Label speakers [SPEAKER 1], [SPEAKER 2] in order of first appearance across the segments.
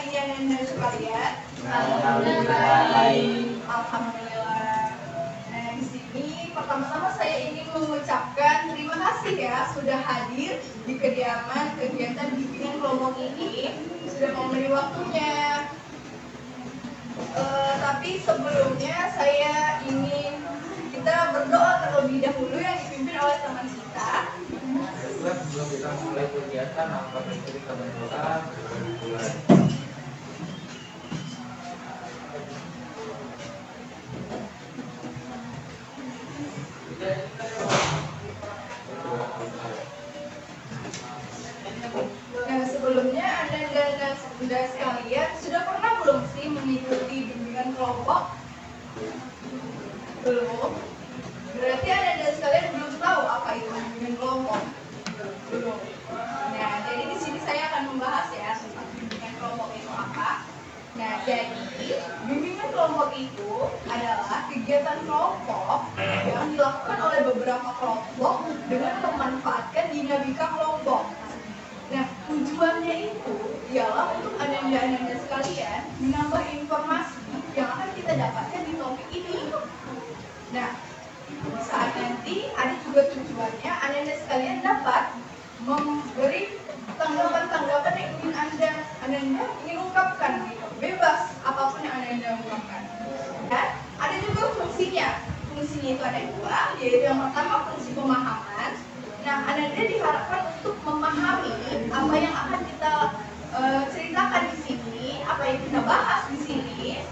[SPEAKER 1] hari ini anak-anak sekalian? Alhamdulillah. Nah, di sini pertama-tama saya ingin mengucapkan terima kasih ya sudah hadir di kediaman kegiatan bimbingan kelompok ini, sudah memberi waktunya. Tapi sebelumnya saya ingin kita berdoa terlebih dahulu yang dipimpin oleh teman kita.
[SPEAKER 2] Sebelum kita mulai kegiatan, maka kita berdoa dimulai.
[SPEAKER 1] Nah, sebelumnya Anda dan Bunda sekalian sudah pernah belum sih mengikuti bimbingan kelompok? Belum. Berarti Anda dan sekalian belum tahu apa itu bimbingan kelompok. Belum. Nah, jadi di sini saya akan membahas ya tentang bimbingan kelompok itu apa. Nah, jadi bimbingan kelompok itu adalah kegiatan kelompok yang dilakukan oleh beberapa kelompok dengan memanfaatkan dinamika kelompok. Nah, tujuannya itu ialah untuk Anda sekalian menambah informasi yang akan kita dapatkan di topik ini. Nah, saat nanti ada juga tujuannya Anda sekalian dapat memberi tanggapan-tanggapan yang ingin Anda ingin ungkapkan gitu. Bebas apapun yang Anda ungkapkan. Dan ada juga fungsinya. Fungsinya itu ada dua, yaitu yang pertama fungsi pemahaman. Nah, Anda diharapkan untuk memahami apa yang akan kita ceritakan di sini, apa yang kita bahas di sini,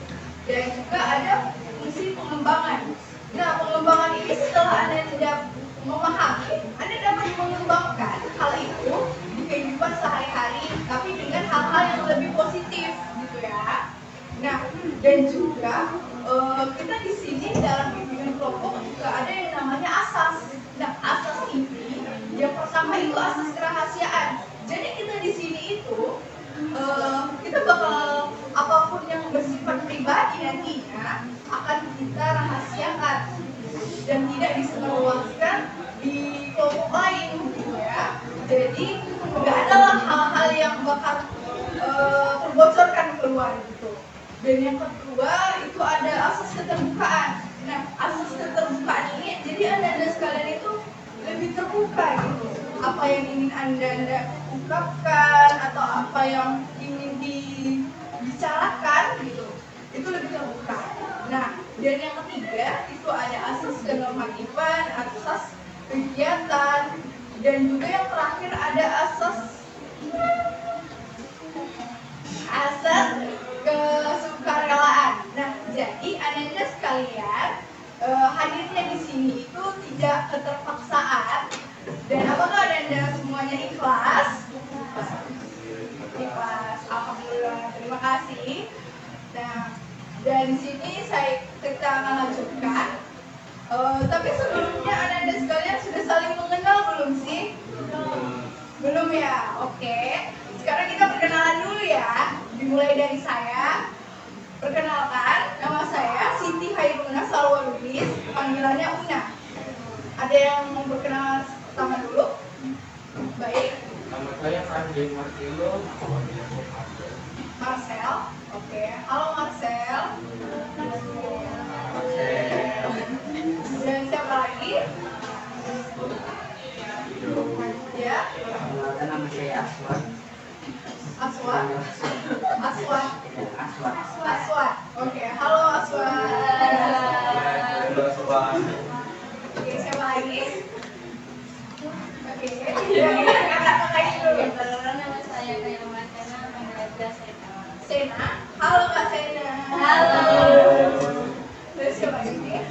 [SPEAKER 1] dan juga ada fungsi pengembangan. Nah, pengembangan ini setelah Anda tidak memahami, Anda dapat mengembangkan hal itu di kehidupan sehari-hari, tapi dengan hal-hal yang lebih positif, gitu ya. Nah, dan juga kita di sini dalam bimbingan kelompok juga ada yang namanya asas. Nah, asas ini yang pertama itu asas kerahasiaan. Jadi kita di sini itu kita bakal apapun yang bersifat pribadi nantinya akan kita rahasiakan dan tidak disebarluaskan di kelompok lain, gitu ya. Jadi nggak adalah hal-hal yang bakal terbocorkan keluar gitu. Dan yang kedua itu ada asas keterbukaan. Nah, asas keterbukaan ini jadi anda sekalian itu lebih terbuka gitu. Apa yang ingin anda ungkapkan atau apa yang ingin dibicarakan gitu, itu lebih terbuka. Nah, dan yang ketiga itu ada asas kenormatifan, asas kegiatan, dan juga yang terakhir ada asas kesukarelaan. Nah, jadi anda sekalian hadirnya di sini itu tidak keterpaksaan. Dan apakah anda semuanya ikhlas? Ikhlas. Alhamdulillah. Terima kasih. Nah, dari sini kita akan lanjutkan. Tapi sebelumnya anda sekalian sudah saling mengenal belum sih? Belum ya? Oke. Sekarang kita perkenalan dulu ya. Dimulai dari saya. Perkenalkan, nama saya Siti Hairuna Salwarubis, panggilannya Una. Ada yang mau berkenalan pertama dulu? Baik.
[SPEAKER 2] Nama saya Andi Martilo.
[SPEAKER 1] Marcel. Oke. Halo Marcel. Dan siapa lagi? Ya.
[SPEAKER 3] Nama saya Aswad.
[SPEAKER 1] Aswad. Aswad.
[SPEAKER 3] Aswad.
[SPEAKER 1] Oke. Halo Aswad. Oke, siapa lagi? Oke. Kakak dulu.
[SPEAKER 4] Nama saya Kaya Martena, panggilan Sena.
[SPEAKER 1] Sena. Halo Kak Sena.
[SPEAKER 4] Halo.
[SPEAKER 1] Terus siapa lagi?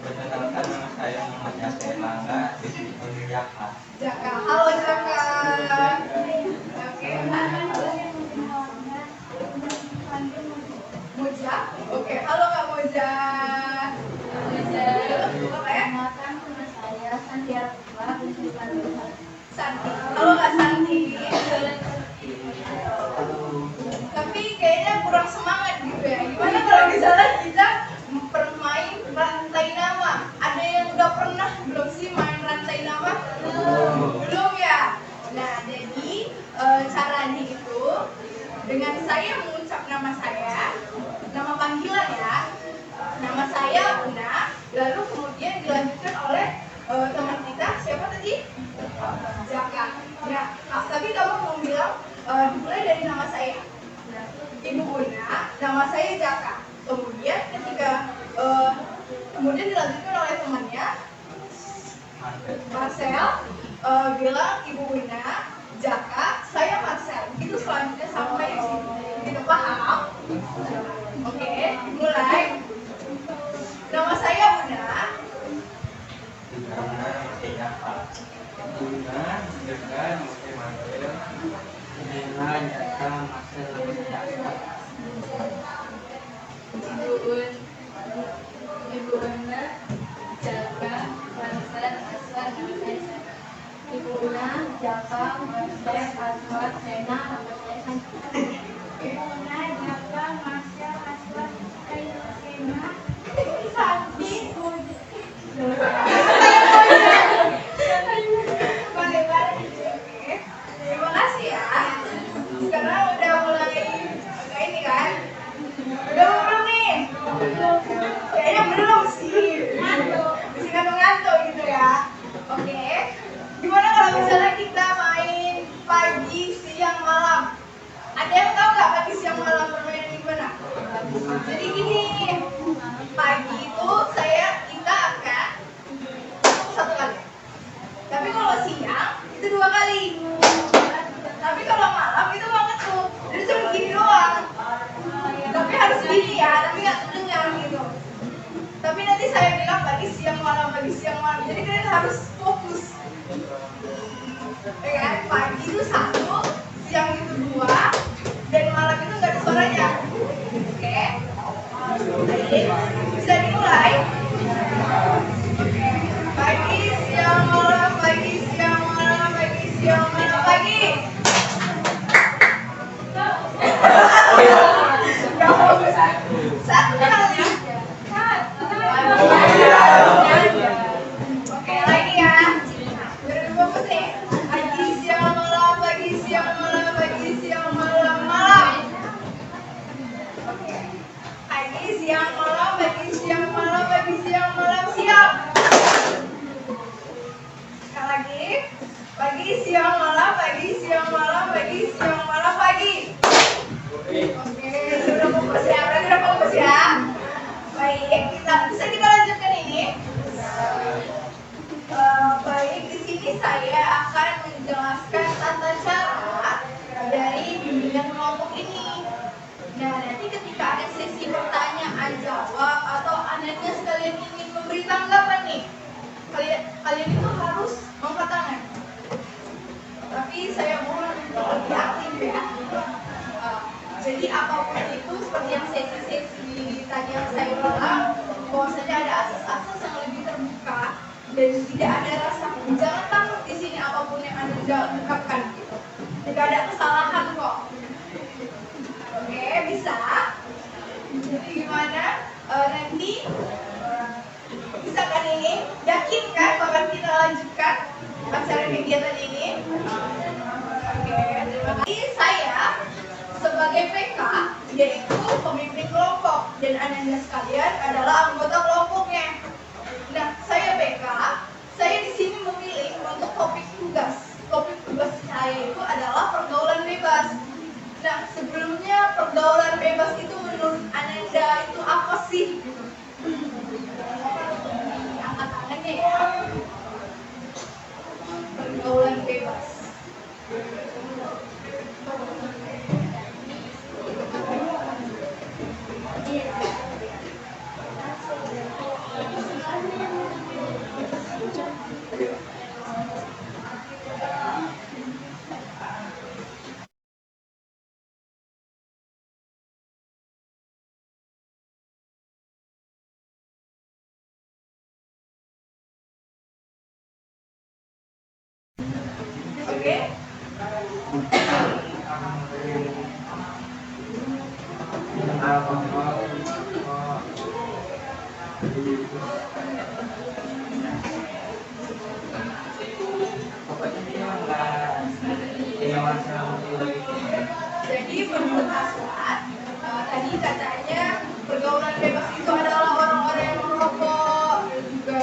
[SPEAKER 3] Perkenalkan nama saya Muhammad Selangga, dipanggil Jaka.
[SPEAKER 1] Jaka. Halo Jaka. Oke. Moja. Oke. Halo Kak Moja. Moja. Apa ya?
[SPEAKER 4] Perkenalkan nama saya Santiago
[SPEAKER 1] Santi. Halo Kak Santi. Tapi kayaknya kurang semangat gitu ya. Gimana kalau misalnya kita bermain rantai nama? Ada yang udah pernah belum sih main rantai nama? Belum ya? Nah, jadi caranya itu dengan saya mengucap nama saya, nama panggilan ya. Nama saya Una, lalu kemudian dilanjutkan oleh teman kita, siapa tadi? Jaka. Nah, tapi kamu mau bilang dimulai dari nama saya. Ibu Una, nama saya Jaka. Kemudian ketika kemudian dilanjutkan oleh temannya Marcel, bilang Ibu Una, Jaka, saya Marcel. Itu selanjutnya sampai di sini. Kita paham? Oke, mulai. Nama saya Una.
[SPEAKER 3] Karena masih Jaka.
[SPEAKER 2] Guna dengan masih manggil
[SPEAKER 3] Nela Jaka masih lebih Jaka.
[SPEAKER 4] Ibu Una, Jaka, Marcel, Aswar, nama saya Sena. Ibu Una, Jaka, Marcel, Aswar, Sena, nama saya Sena. Ibu Una, Jaka, Marcel, Aswar, Sena.
[SPEAKER 1] Santi. Balik-balik. Oke. Terima kasih ya. Sekarang udah mulai agak ini kan? Udah belum nih? Kayaknya belum sih. Masih ngantuk-ngantuk gitu ya. Oke. Gimana kalau misalnya kita main pagi, siang, malam? Ada yang tahu nggak pagi, siang, malam permainan gimana? Jadi gini, pagi itu kita akan satu kali. Tapi kalau siang itu 2 kali. Tapi kalau malam itu banget tuh. Jadi cuma gini doang. Tapi harus gini ya, tapi nggak terdengar gitu. Tapi nanti saya bilang pagi siang malam, pagi siang malam. Jadi kalian harus fokus. Ya kan? Pagi itu 1, siang itu 2, dan malam itu nggak ada suaranya. Oke? Baik, bisa dimulai. Oke. Pagi siang malam, pagi siang malam, pagi siang malam, pagi. Gak fokus. 1 kali. Oke, lagi ya. Biar fokus nih. Pagi siang malam, pagi siang malam, pagi siang malam, malam. Oke. Pagi siang malam, pagi siang malam, pagi siang malam, siang. Sekali lagi. Pagi siang malam, pagi siang malam, pagi siang malam, pagi. Oke, sudah fokus ya, berarti udah fokus ya. Baik, bisa kita lanjutkan ini. Baik, di sini saya akan menjelaskan tata cara dari bimbingan kelompok ini. Nah, nanti ketika ada sesi pertanyaan jawab atau anaknya sekalian ingin memberi tanggapan nih, kalian itu harus angkat tangan. Tapi saya mohon untuk lebih aktif ya. Jadi apapun itu seperti yang sesi-sesi tadi yang saya bilang, bahwasanya ada asas-asas yang lebih terbuka dan tidak ada rasa jangan takut di sini apapun yang Anda ungkapkan gitu. Tidak ada kesalahan kok. Oke, bisa. Jadi gimana? Nanti bisa kan ini? Yakin kan bakal kita lanjutkan acara kegiatan ini? Oke, terima kasih. Saya sebagai PK, yaitu pemimpin kelompok, dan Anda sekalian adalah anggota kelompoknya. Nah, saya PK, saya di sini memilih untuk topik tugas. Topik tugas saya itu adalah pergaulan bebas. Nah, sebelumnya pergaulan bebas itu menurut Ananda itu apa sih? Angkat tangannya ya. Pergaulan bebas. Oke?
[SPEAKER 3] Pokoknya dia nggak dia masalah lagi.
[SPEAKER 1] Jadi menurut Aswad, tadi katanya pergaulan bebas itu adalah orang-orang yang merokok dan juga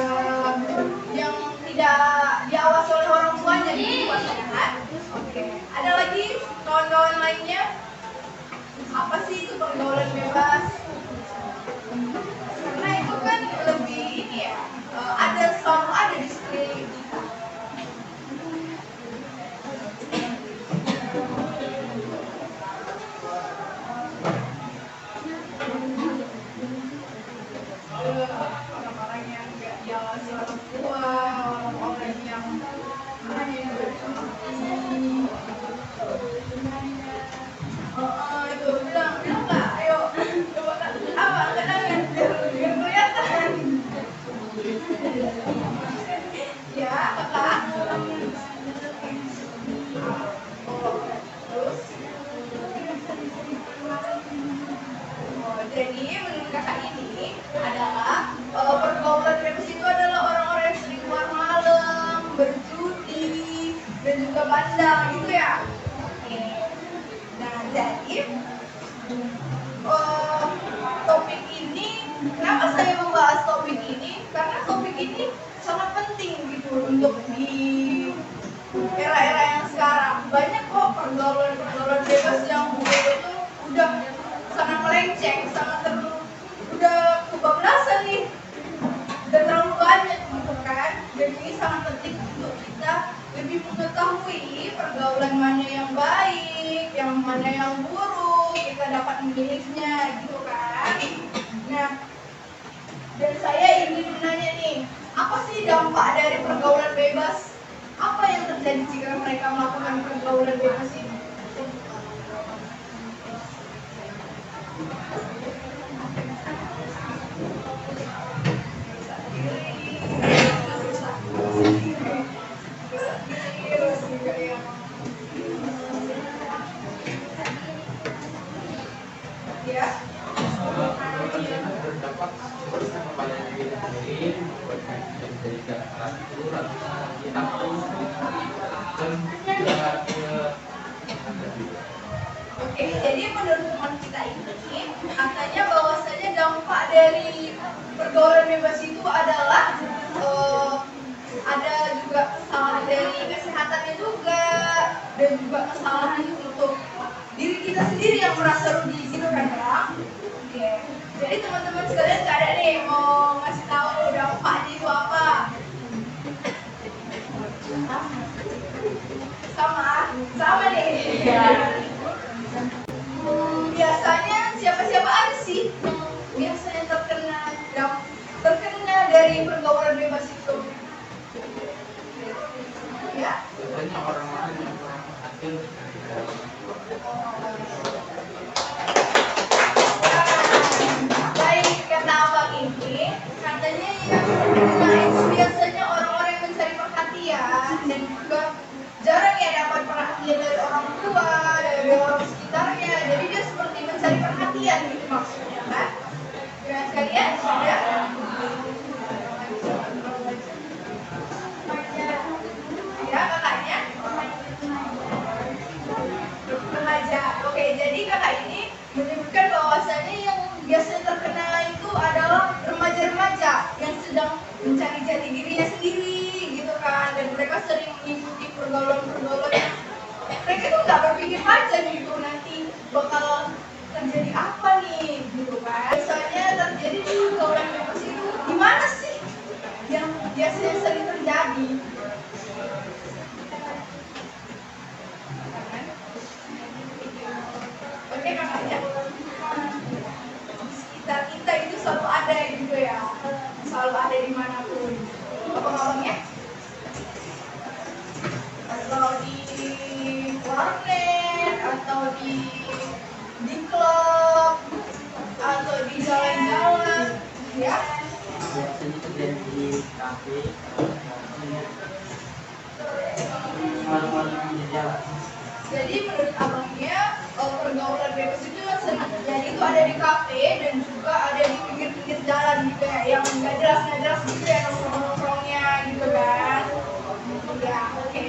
[SPEAKER 1] yang tidak diawasi oleh orang tuanya gitu puasanya kan? Oke. Ada lagi kawan-kawan lainnya? Apa sih itu pergaulan bebas? Karena itu kan lebih ini ya, selalu ada di sekeliling kita. Orang-orang yang nggak diawasi orang tua, orang-orang yang hanya itu bilang nggak, ayo coba apa kenangan biar kelihatan. Ya kakak. Terus jadi menurut kakak ini adalah pergaulan bebas itu adalah orang-orang yang sering keluar malam, berjudi, dan juga bandang gitu ya. Oke. Nah jadi topik ini, kenapa saya membahas topik ini? Karena topik ini sangat penting gitu untuk di era-era yang sekarang. Banyak kok pergaulan bebas yang udah sangat melenceng, udah kebablasan nih, dan terlalu banyak gitu kan. Dan ini sangat penting untuk kita lebih mengetahui pergaulan mana yang baik, yang mana yang buruk, kita dapat memilihnya gitu kan. Nah, dan saya ingin menanya nih, apa sih dampak dari pergaulan bebas? Apa yang terjadi jika mereka melakukan pergaulan bebas ini? Ya.
[SPEAKER 2] Berdampak kepada diri sendiri, menjadikan aturan kita dan
[SPEAKER 1] Oke, jadi menurut teman kita ini katanya bahwasanya dampak dari pergaulan bebas itu adalah ada juga kesalahan dari kesehatannya juga, dan juga kesalahan untuk diri kita sendiri yang merasa rugi gitu kan ya. Oke, jadi teman-teman sekalian nggak ada nih mau ngasih tahu dampaknya itu apa? Sama nih. Biasanya siapa-siapa aja sih yang biasanya terkena dari pergaulan bebas itu? Ya.
[SPEAKER 2] biasanya orang-orang yang kurang adil.
[SPEAKER 1] Baik, kata abang ini katanya yang terkena itu biasanya orang-orang yang mencari perhatian dan juga jarang ya dapat perhatian dari orang tua, dari orang sekitarnya. Jadi dia seperti mencari perhatian gitu maksudnya kan? Dengan sekalian ya. Ya kakaknya remaja. Oke, jadi kakak ini menyebutkan bahwasanya yang biasanya terkena itu adalah remaja-remaja yang sedang mencari jati dirinya sendiri gitu kan, dan mereka sering mengikuti pergaulan-pergaulan yang mereka tuh nggak berpikir panjang gitu nanti bakal terjadi apa nih gitu kan. Biasanya terjadi di pergaulan bebas itu gimana sih yang biasanya sering terjadi? Oke kakaknya, di sekitar kita itu selalu ada gitu ya, selalu ada dimanapun. Apa ngomongnya? Atau di warnet, atau di klub, atau di jalan-jalan, ya.
[SPEAKER 3] Biasanya terjadi di kafe, malam-malam di jalan.
[SPEAKER 1] Jadi menurut abangnya pergaulan bebas itu yang sering terjadi itu ada di kafe dan juga ada di pinggir-pinggir jalan gitu ya, yang nggak jelas gitu ya nongkrong-nongkrongnya gitu kan. Ya oke.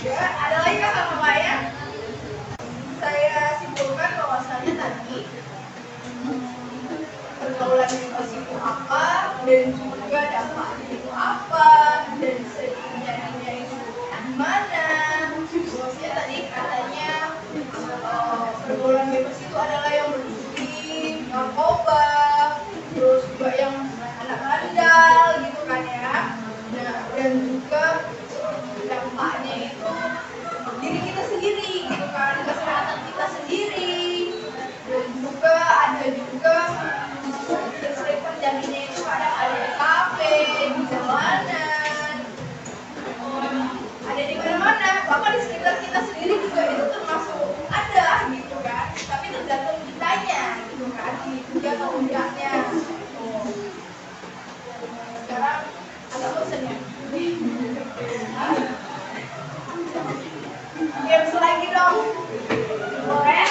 [SPEAKER 1] Juga ada lagi kakak ya? Saya pergaulan bebas itu adalah yang berjudi, narkoba, terus juga yang anak bandal gitu kan ya. Nah, dan juga dampaknya itu diri kita sendiri gitu kan, kesehatan kita sendiri, dan juga ada juga sering terjadinya itu kadang ada di kafe, di jalanan, ada di mana-mana, bahkan di sekitar kita sendiri juga itu termasuk ada gitu kan, tapi tergantung kitanya gitu kan, dia atau enggaknya. Sekarang agak bosan ya. Games lagi dong, boleh?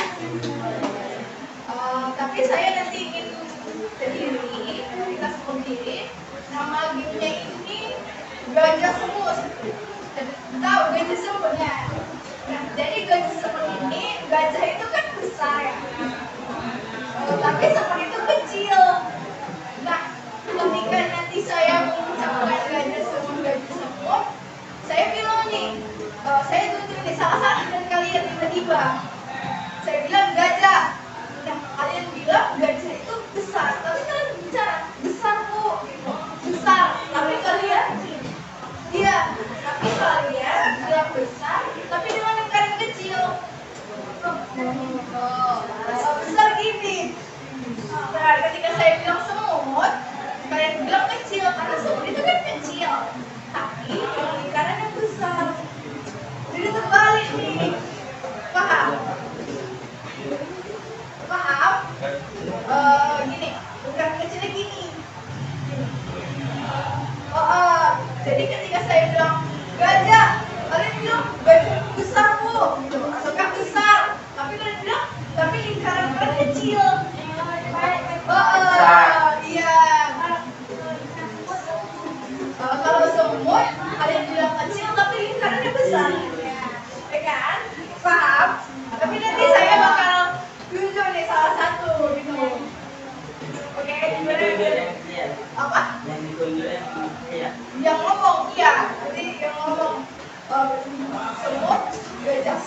[SPEAKER 1] Tapi saya nanti ingin sendiri, kita sendiri. Nama gamenya ini gajah semut. Tahu gajah semut ya? Nah, jadi gajah semut ini, gajah itu kan besar ya. Tapi semut itu kecil. Nah, ketika nanti saya mengucapkan gajah semut, saya bilang nih, saya tuntut nih salah satu dan kalian tiba-tiba saya bilang gajah. Nah, kalian bilang gajah itu besar, tapi kalian bicara besar bu, gitu. Besar, tapi kalian iya, tapi kalian bilang besar, tapi dengan lingkaran kecil. Besar gini. Nah, ketika saya bilang semut, kalian bilang kecil, karena semut itu kan kecil, tapi dengan lingkaran yang besar. Jadi terbalik nih, paham? Paham? Gini, lingkaran kecilnya gini. Jadi ketika saya bilang gajah, kalian bilang gajah besar bu, gitu, ataukah besar, tapi kalian bilang tapi lingkaran kan kecil. Iya. Kalau semut, kalian bilang kecil tapi lingkarannya besar, ya kan? Paham? Tapi nanti saya bakal tunjuk nih salah satu, gitu. Oke, gimana? Apa?
[SPEAKER 3] Yang ditunjuk ya.
[SPEAKER 1] Yang ngomong, iya. Jadi yang ngomong semut, gajah,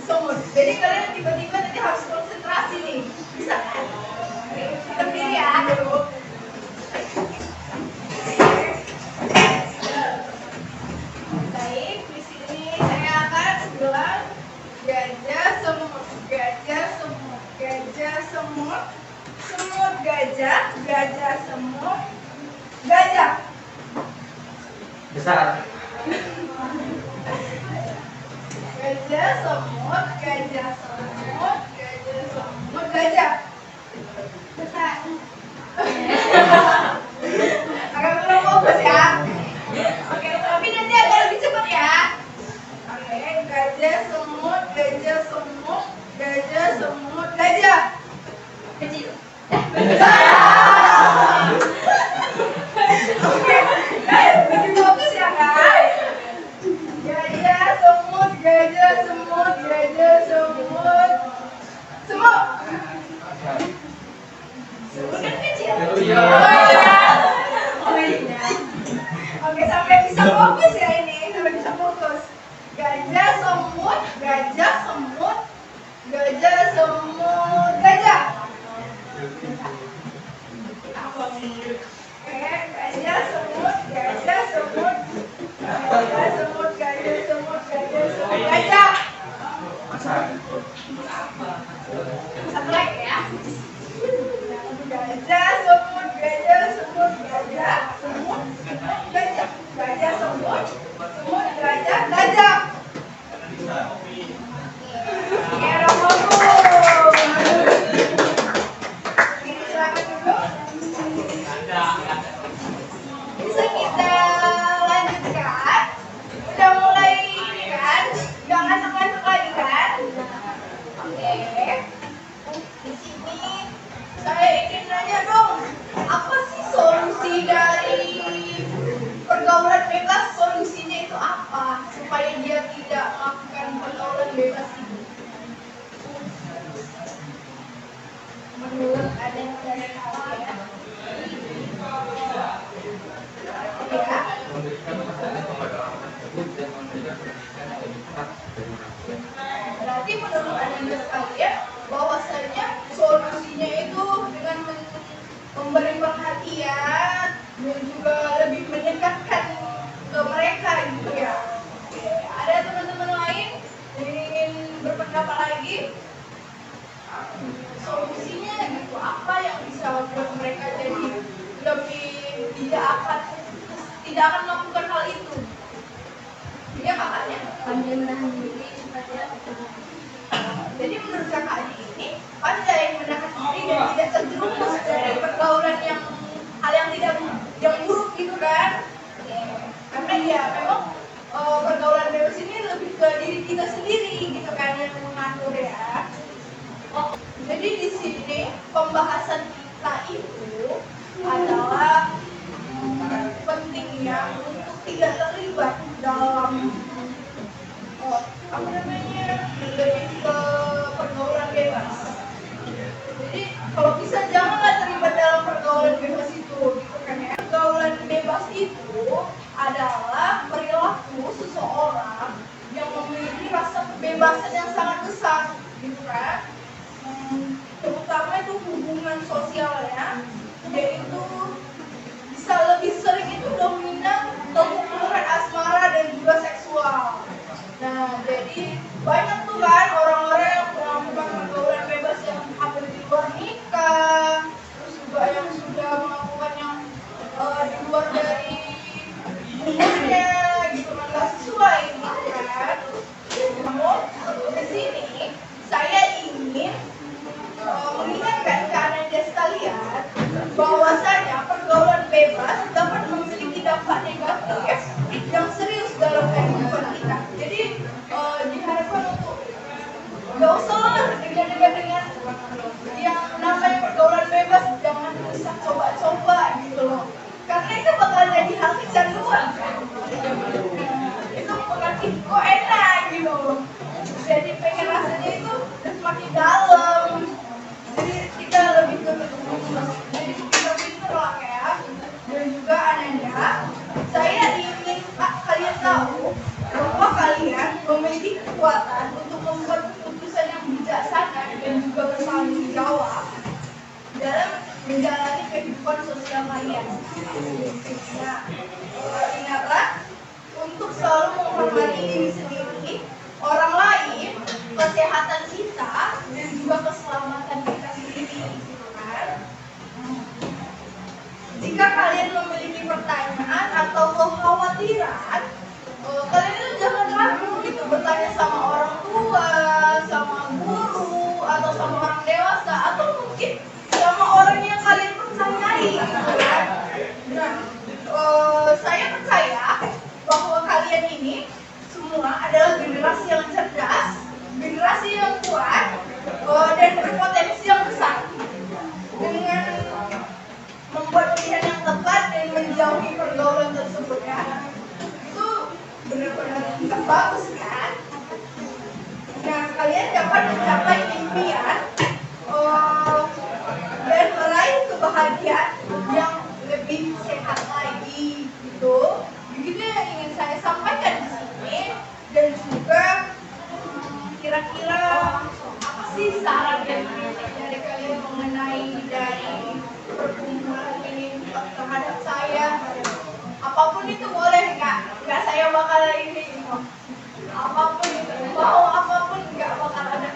[SPEAKER 1] semut. Jadi kalian tiba-tiba nanti harus konsentrasi nih. Bisa kan? Oke, kita berdiri ya dulu. Baik, di sini saya akan bilang gajah, semut, gajah, semut, gajah, semut, semut, gajah, gajah, semut, gajah.
[SPEAKER 3] Besar.
[SPEAKER 1] Gajah, semut, gajah, semut, gajah, semut, gajah. Besar. Agak kurang fokus ya. Oke, tapi nanti agak lebih cepat ya. Oke, gajah, semut, gajah, semut, gajah, semut, gajah. Kecil. Oke, lebih fokus ya kan? Gajah, semut, gajah, semut, gajah, semut, semut. Semut kan kecil.
[SPEAKER 2] Iya.
[SPEAKER 1] Oh iya. Oke, sampai bisa fokus ya ini, sampai bisa fokus. Gajah, semut, gajah, semut, gajah, semut, gajah. Oke, gajah, semut, gajah, semut, gajah, semut, gajah, semut, gajah, semut, gajah. Satu lagi ya. Gajah, semut, gajah, semut, gajah, semut, gajah, gajah, semut, semut, gajah, gajah. Oke, bagus. Ini silakan dulu. Bisa kita lanjutkan. Udah mulai ini kan? Udah ngantuk-ngantuk lagi kan? Oke. Di sini saya ingin nanya dong, apa sih solusi dari pergaulan bebas? Solusinya itu apa? Supaya dia tidak melakukan pergaulan bebas itu. Menurut ada yang dari kalian ya? Ya.
[SPEAKER 2] Memberikan masukan kepada orang tersebut dan memberikan pendidikan yang lebih tepat dari orang tua.
[SPEAKER 1] Berarti menurut anda sekalian, bahwasanya solusinya itu dengan memberi perhatian dan juga lebih mendekatkan ke mereka gitu ya. Oke, ada teman-teman lain yang ingin berpendapat lagi? Solusinya gitu, apa yang bisa buat mereka jadi lebih tidak akan melakukan hal itu? Ya kakaknya.
[SPEAKER 4] Pandai menahan diri supaya
[SPEAKER 1] Jadi menurut kakaknya ini pandai menahan diri dan tidak terjerumus dari pergaulan yang hal yang tidak yang buruk gitu kan? Karena ya memang pergaulan bebas ini lebih ke diri kita sendiri gitu kan yang mengatur ya. Jadi di sini pembahasan kita itu adalah pentingnya untuk tidak terlibat dalam apa namanya lebih ke pergaulan bebas. Jadi kalau bisa janganlah terlibat dalam pergaulan bebas itu, gitu kan ya. Pergaulan bebas itu adalah perilaku seseorang yang memiliki rasa kebebasan yang sangat besar, gitu kan. Terutama itu hubungan sosialnya, yaitu bisa lebih sering itu dominan hubungan asmara dan juga seksual. Nah, jadi banyak tuh kan orang-orang yang melakukan pergaulan bebas yang hampir di luar nikah, terus juga yang sudah melakukan yang di luar dari umurnya, gitu kan, nggak sesuai gitu kan. Namun di sini saya ingin mengingatkan ke anda sekalian bahwasanya pergaulan bebas dapat memiliki dampak negatif yang serius dalam kehidupan kita. Jadi diharapkan untuk nggak usah dengan yang namanya pergaulan bebas, jangan bisa coba-coba gitu loh, karena itu bakal jadi hal kecanduan kan. Itu makin kok enak gitu, jadi pengen rasanya itu semakin dalam. Jadi kita lebih ke jadi kita pinter lah ya. Dan juga ananda, saya ingin kalian tahu bahwa kalian memiliki kekuatan untuk membuat keputusan yang bijaksana dan juga bertanggung jawab dalam menjalani kehidupan sosial kalian. Nah, ingatlah untuk selalu menghormati diri sendiri, orang lain, kesehatan kita, dan juga keselamatan kita sendiri, gitu kan? Jika kalian memiliki pertanyaan atau kekhawatiran, kalian itu jangan ragu gitu bertanya sama orang tua, sama guru, atau sama orang dewasa, atau mungkin sama orang yang kalian percayai, gitu kan? Nah, saya percaya bahwa kalian ini semua adalah generasi yang cerdas, generasi yang kuat, dan berpotensi yang besar. Dengan membuat pilihan yang tepat dan menjauhi pergaulan tersebut ya, itu benar-benar nggak bagus kan? Nah, kalian dapat mencapai impian dan meraih kebahagiaan yang lebih sehat lagi gitu. Begitu yang ingin saya sampaikan di sini. Dan juga kira-kira apa sih saran dan kritik dari kalian mengenai dari perkumpulan ini terhadap saya? Apapun itu boleh, nggak saya bakal ini apapun itu, mau apapun nggak bakal ada,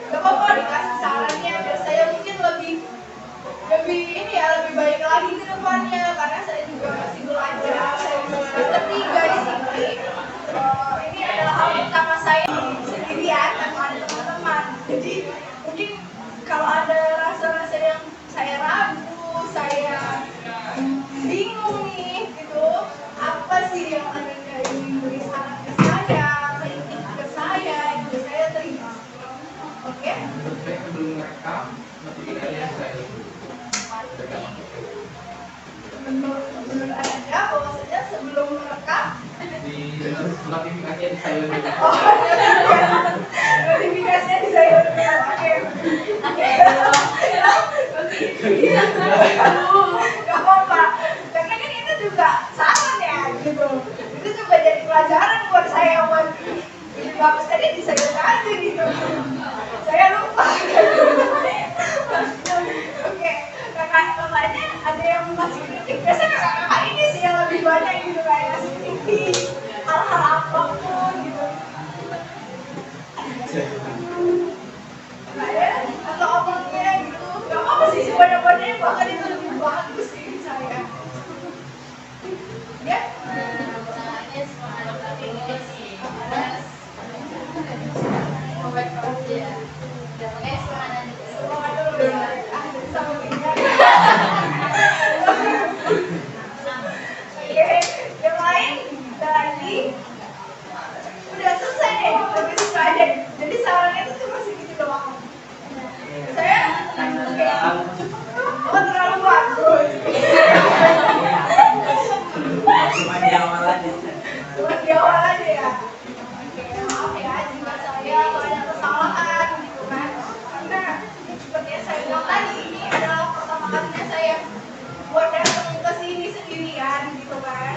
[SPEAKER 1] nggak apa-apa dikasih sarannya biar saya mungkin lebih ini ya, lebih baik lagi ke depannya, karena saya juga masih belajar, saya juga semester 3 di sini. Ini adalah hal pertama saya sendirian tanpa ada teman-teman. Jadi mungkin kalau ada rasa-rasa yang saya ragu, saya bingung nih gitu, apa sih yang ada ingin beri saran ke saya, kritik ke saya, itu saya terima. Oke?
[SPEAKER 2] Menurut saya sebelum merekam, masukin aja saya.
[SPEAKER 1] Menurut Anda bahwasanya sebelum merekam
[SPEAKER 2] Di notifikasinya di silent dulu.
[SPEAKER 1] notifikasinya di saya. Oke. Gak apa-apa, karena kan itu juga saran ya gitu. Itu juga jadi pelajaran buat saya, buat bagus tadi di saya aja gitu. Saya lupa. bahkan itu lebih bagus sih saya. Ya,
[SPEAKER 4] Caranya semangat akademik sih. Terus membuat kerja. Ya, makanya semangat
[SPEAKER 1] semangat dulu ya. Sama dengan. Oke, yang lain tadi udah selesai deh, lebih suka aja. Jadi sarannya itu cuma segitu doang. Saya terlalu bagus.
[SPEAKER 2] Cuma di awal aja.
[SPEAKER 1] Cuma di awal aja ya. Oke, maaf ya jika saya banyak kesalahan gitu kan. Karena seperti yang saya bilang tadi, ini adalah pertama kalinya saya buat datang ke sini sendirian gitu kan.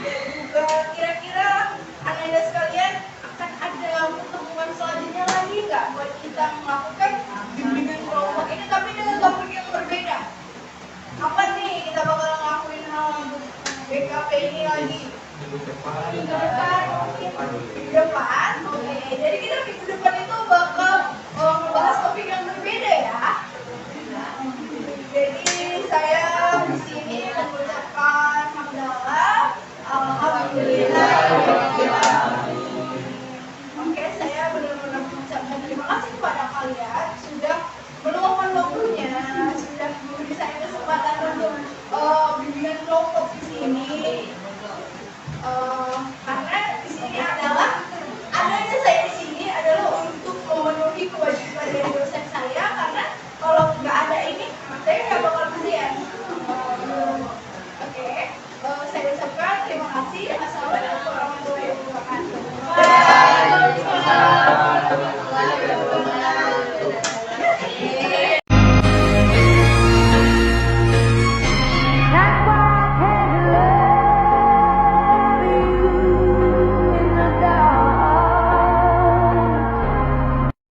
[SPEAKER 1] Dan juga kira-kira anak-anak sekalian akan ada pertemuan selanjutnya lagi nggak buat kita melakukan bimbingan kelompok ini tapi dengan topik yang berbeda. Kapan nih kita bakal ngelakuin hal BKP ini lagi?
[SPEAKER 2] Minggu depan.
[SPEAKER 1] Minggu depan, minggu depan, oke. Jadi kita minggu depan itu bakal membahas topik yang berbeda ya. Jadi saya di sini mengucapkan hamdalah, alhamdulillah. Oke, saya benar-benar mengucapkan terima kasih kepada kalian sudah meluangkan waktunya, sudah memberi saya kesempatan untuk bimbingan kelompok di sini. Karena di sini adalah adanya saya di sini adalah untuk memenuhi kewajiban dari dosen saya, karena kalau nggak ada ini saya nggak bakal kerja. Oke, saya ucapkan terima kasih. Assalamualaikum warahmatullahi wabarakatuh.
[SPEAKER 4] Waalaikumsalam warahmatullahi wabarakatuh.